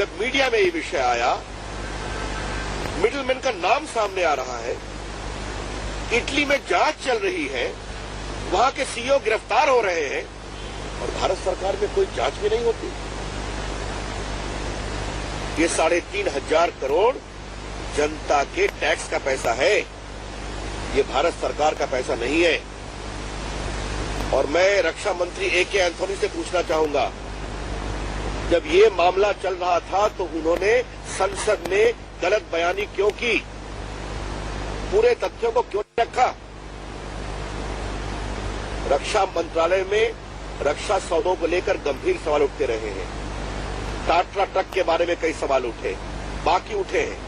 जब मीडिया में ये विषय आया, मिडिलमैन का नाम सामने आ रहा है, इटली में जांच चल रही है, वहां के सीईओ गिरफ्तार हो रहे हैं और भारत सरकार में कोई जांच भी नहीं होती। ये 3,500 करोड़ जनता के टैक्स का पैसा है, ये भारत सरकार का पैसा नहीं है। और मैं रक्षा मंत्री ए.के. एंथोनी से पूछना चाहूंगा, जब ये मामला चल रहा था तो उन्होंने संसद में गलत बयानी क्यों की? पूरे तथ्यों को क्यों रखा? रक्षा मंत्रालय में रक्षा सौदों को लेकर गंभीर सवाल उठते रहे हैं। टाटा ट्रक के बारे में कई सवाल उठे, बाकी उठे हैं।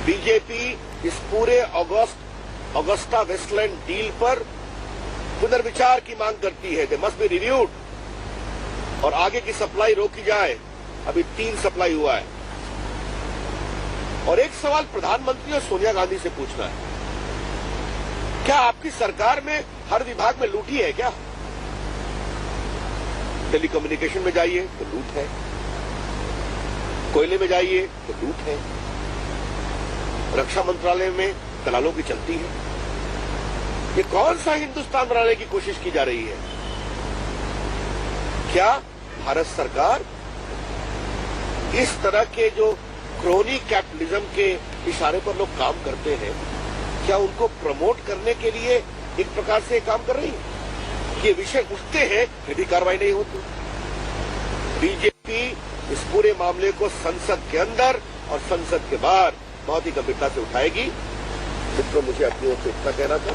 बीजेपी इस पूरे ऑगस्टा वेस्टलैंड डील पर पुनर्विचार की मांग करती है। दे मस्ट बी रिव्यूड और आगे की सप्लाई रोकी जाए। अभी 3 सप्लाई हुआ है। और एक सवाल प्रधानमंत्री और सोनिया गांधी से पूछना है, क्या आपकी सरकार में हर विभाग में लूट ही है क्या? टेलीकम्युनिकेशन में जाइए तो लूट है, कोयले में जाइए तो लूट है, रक्षा मंत्रालय में दलालों की चलती है। ये कौन सा हिंदुस्तान बनाने की कोशिश की जा रही है? क्या भारत सरकार इस तरह के जो क्रोनी कैपिटलिज्म के इशारे पर लोग काम करते हैं, क्या उनको प्रमोट करने के लिए एक प्रकार से काम कर रही है? ये विषय उठते हैं फिर भी कार्रवाई नहीं होती। बीजेपी इस पूरे मामले को संसद के अंदर और संसद के बाहर बहुत ही गंभीरता से उठाएगी। मित्रों, मुझे अपनी ओर से इतना कहना था।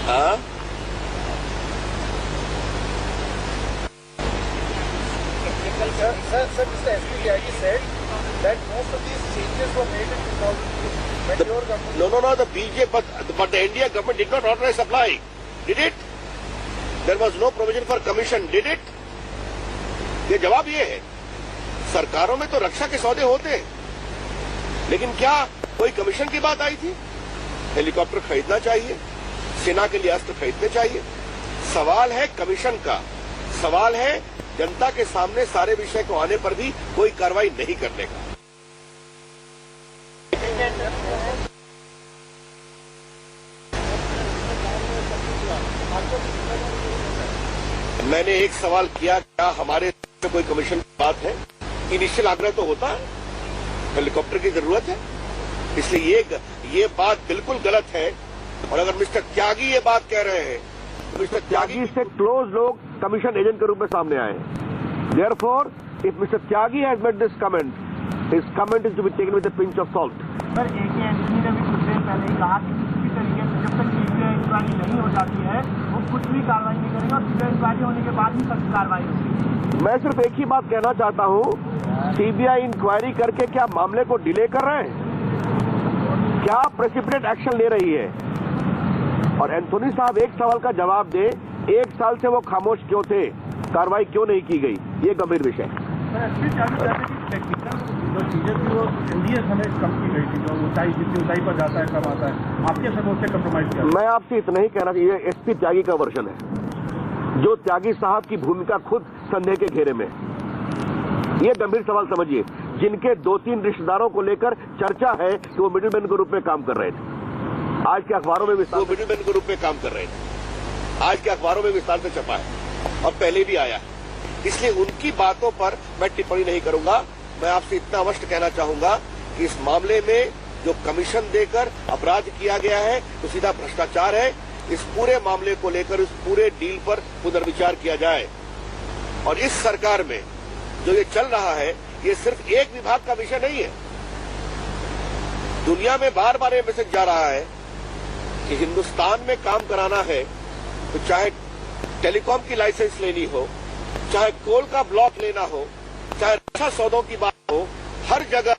हाँ, Sir, Mr. SP Tyagi said that most of these changes were made in 2002 when your government... No, the BJP, but the India government did not authorize supply. Did it? There was no provision for commission. Did it? ये जवाब ये है। सरकारों में तो रक्षा के सौदे होते हैं, लेकिन क्या कोई कमीशन की बात आई थी? हेलीकॉप्टर खरीदना चाहिए, सेना के लिए अस्त्र खरीदने चाहिए। सवाल है कमीशन का, सवाल है जनता के सामने सारे विषय को आने पर भी कोई कार्रवाई नहीं करने का। मैंने एक सवाल किया, क्या हमारे में कोई कमीशन की बात है? इनिशियल आग्रह तो होता है, हेलीकॉप्टर की जरूरत है, इसलिए ये बात बिल्कुल गलत है। और अगर मिस्टर त्यागी ये बात कह रहे हैं, मिस्टर त्यागी से क्लोज लोग कमीशन एजेंट के रूप में सामने आए। Therefore if mister Tyagi has made this comment, his comment is to be taken with a pinch of salt. Sir, A K. Antony ने भी कुछ देर पहले ही कहा कि किसी भी तरीके से जब तक सीबीआई इंक्वायरी नहीं हो जाती है वो कुछ भी कार्रवाई नहीं करेंगे और सीबीआई इंक्वायरी होने के बाद ही सख्त कार्रवाई होगी। मैं सिर्फ एक ही बात कहना चाहता हूं, सीबीआई इंक्वायरी करके क्या मामले को डिले कर रहे हैं? क्या प्रेसिपिटेट एक्शन ले रही है? और एंथोनी साहब एक सवाल का जवाब दे, 1 साल से वो खामोश क्यों थे? कार्रवाई क्यों नहीं की गई? ये गंभीर विषय है। जो चीजें थी वो एनडीए हमें कम की गई थी, जो ऊंचाई जितनी ऊंचाई पर जाता है कम आता है, आपके सबूत से कम्प्रोमाइज किया। मैं आपसे इतना ही कहना चाहिए, एसपी त्यागी का वर्जन है, जो त्यागी साहब की भूमिका खुद संदेह के घेरे में। ये गंभीर सवाल समझिए, जिनके 2-3 रिश्तेदारों को लेकर चर्चा है कि वो मिडिलमैन के रूप में काम कर रहे थे। आज के अखबारों में विस्तार मिडिलमैन के रूप में काम कर रहे थे, आज के अखबारों में विस्तार से छपा है और पहले भी आया है। इसलिए उनकी बातों पर मैं टिप्पणी नहीं करूंगा। मैं आपसे इतना अवश्य कहना चाहूंगा कि इस मामले में जो कमीशन देकर अपराध किया गया है तो सीधा भ्रष्टाचार है। इस पूरे मामले को लेकर, इस पूरे डील पर पुनर्विचार किया जाए। और इस सरकार में जो ये चल रहा है, ये सिर्फ एक विभाग का विषय नहीं है। दुनिया में बार बार ये मैसेज जा रहा है कि हिंदुस्तान में काम कराना है तो चाहे टेलीकॉम की लाइसेंस लेनी हो, चाहे कोल का ब्लॉक लेना हो, चाहे रक्षा सौदों की बात हो, हर जगह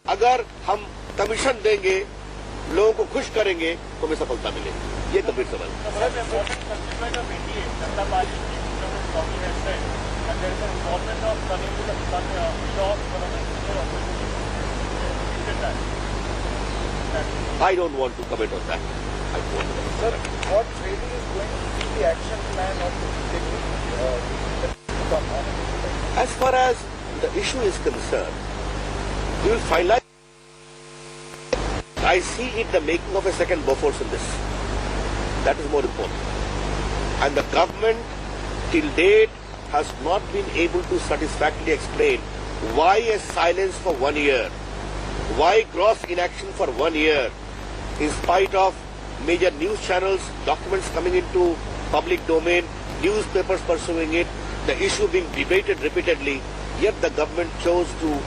अगर हम कमीशन देंगे, लोगों को खुश करेंगे तो हमें सफलता मिलेगी। ये गंभीर सवाल है। understanding. I don't want to comment on that. I don't want to comment. Sir, what really is going to be the action plan of the BJP? As far as the issue is concerned, we will finalize. I see it the making of a second Bofors in this. That is more important. And the government till date has not been able to satisfactorily explain why a silence for 1 year, why gross inaction for 1 year, in spite of major news channels, documents coming into public domain, newspapers pursuing it, the issue being debated repeatedly, yet the government chose to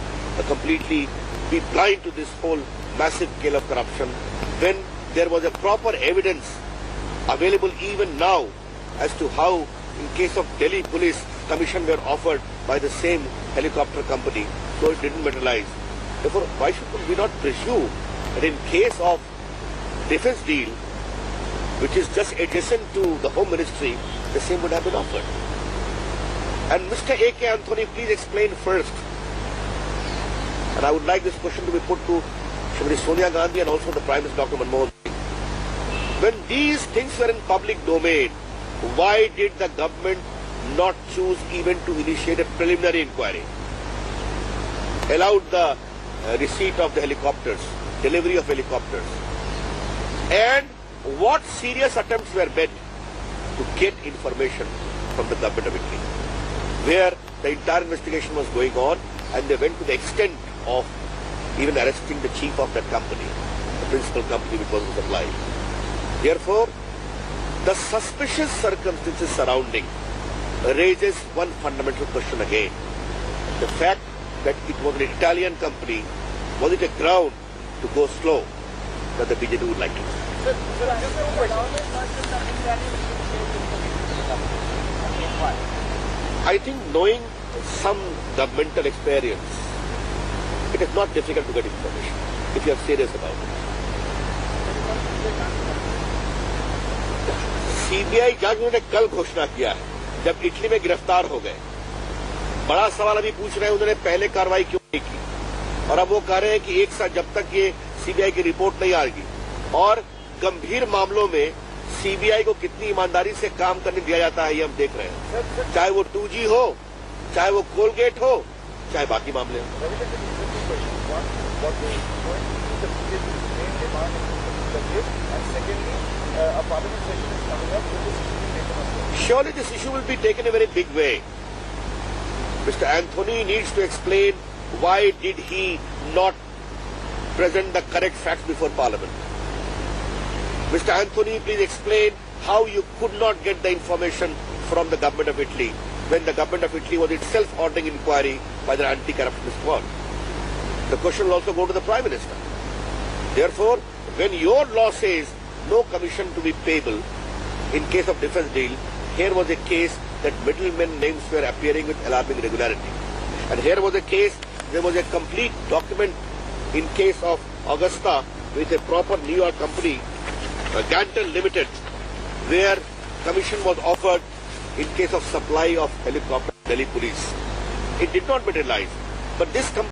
completely be blind to this whole massive scale of corruption when there was a proper evidence available even now as to how, in case of Delhi police, commission were offered by the same helicopter company, so it didn't materialize. Therefore, why should we not presume that in case of defense deal, which is just adjacent to the Home Ministry, the same would have been offered. And Mr. A.K. Anthony, please explain first. And I would like this question to be put to Shrimati Sonia Gandhi and also the Prime Minister Dr. Manmohan Singh. When these things were in public domain, why did the government not choose even to initiate a preliminary inquiry? Allowed the receipt of the helicopters, delivery of helicopters. And what serious attempts were made to get information from the government of Italy, where the entire investigation was going on, and they went to the extent of even arresting the chief of that company, the principal company which was supplied. Therefore, the suspicious circumstances surrounding raises one fundamental question again. The fact that it was an Italian company, was it a ground to go slow that the BJP would like to? Sir, just a question. I think knowing some governmental experience, it is not difficult to get information if you are serious about it. CBI जज ने कल घोषणा किया है जब Italy में गिरफ्तार हो गए। बड़ा सवाल अभी पूछ रहे हैं उन्होंने पहले कार्रवाई क्यों नहीं की, और अब वो कह रहे हैं कि एक साथ जब तक ये सीबीआई की रिपोर्ट नहीं आएगी, और गंभीर मामलों में सीबीआई को कितनी ईमानदारी से काम करने दिया जाता है ये हम देख रहे हैं, चाहे वो 2G हो, चाहे वो कोलगेट हो, चाहे बाकी मामले हो। Surely this issue will be taken a very big way. Mr. Anthony needs to explain why did he not present the correct facts before Parliament. Mr. Anthony, please explain how you could not get the information from the government of Italy when the government of Italy was itself ordering inquiry by the anti-corruption squad. The question will also go to the Prime Minister. Therefore, when your law says no commission to be payable in case of defense deal, here was a case that middlemen names were appearing with alarming regularity. And here was a case, there was a complete document in case of Augusta with a proper New York company, Gantel Limited, where commission was offered in case of supply of helicopter Delhi police. It did not materialize. But this